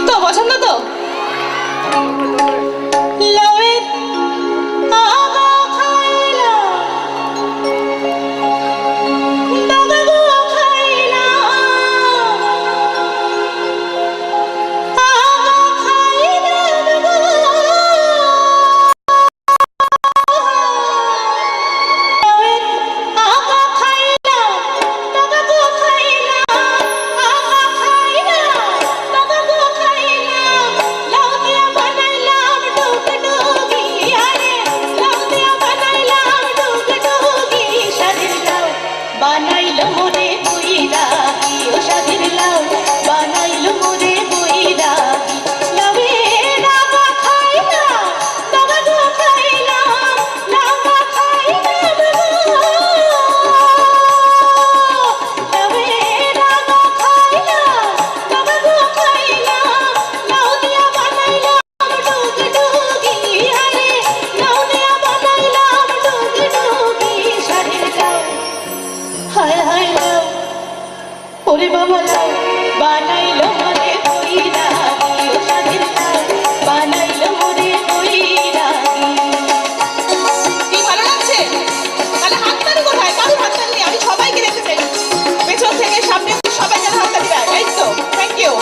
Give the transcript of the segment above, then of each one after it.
তো পছন্দ তো লাউয়ের আগা খাইলা দাগা গো খাইলা আগা খাইলা দাগা লাউয়ের আগা খাইলা দাগা গো খাইলা আগা খাইলা দাগা গো খাইলা লাউ দিয়া বানাইলাম ডুগডুগি আরে লাউ দিয়া বানাইলাম ডুগডুগি স্বাদের লাউ বানাইলো মোরে বৈরাগী ও স্বাদের লাউ বানাইলো মোরে বৈরাগী লাউয়ের আগা খাইলা দাগা গো খাইলা লাগা খাইলা লাউয়ের আগা খাইলা দাগা গো খাইলা লাউ দিয়া বানাইলাম ডুগডুগি আরে লাউ দিয়া বানাইলাম ডুগডুগি স্বাদের লাউ হায় হায় লাউ ওরে বাবা লাউ বানাইলো মোরে বৈরাগী ও স্বাদের লাউ বানাইলো মোরে বৈরাগী কি ভালো লাগছে তাহলে হাততালি কোথায় কারো হাততালি নেই আমি সবাইকে দেখতে চাই পেছন থেকে সামনে সবাই যেন হাততালি দেয় এই তো থ্যাংক ইউ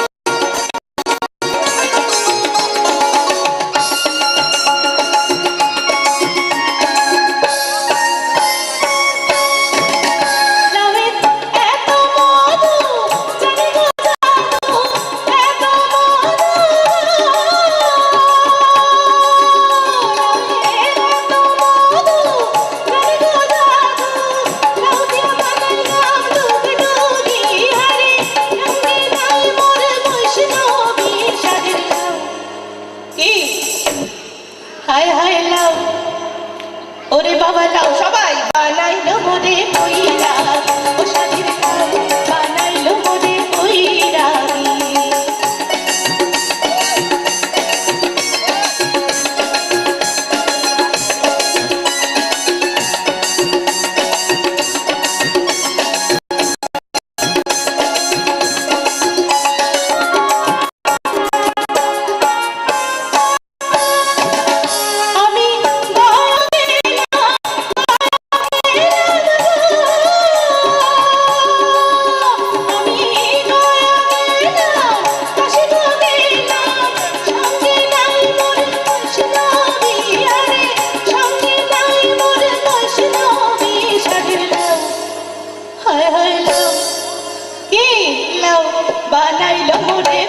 লাউয়ের এত মধু জানি গো জাদু এত মধু লাউয়ের এত মধু জানি গো জাদু লাউ দিয়া বানাইলাম ডুগডুগি আরে নন্দী নাই মোর বৈষ্ণবী স্বাদের লাউ কি হায় হায় লাউ ওরে বাবা লাউ সবাই বানাইলো মোরে বৈরাগী ও স্বাদের লাউ বানাইলো মোরে বৈরাগী আমি গয়া গেলাম আমি গয়া গেলাম কাশী গো গেলাম সঙ্গে নাই মোর বৈষ্ণবী আরে সঙ্গে নাই মোর বৈষ্ণবী স্বাদের লাউ হায় হায় লাউ কি লাউ বানাইলো মোরে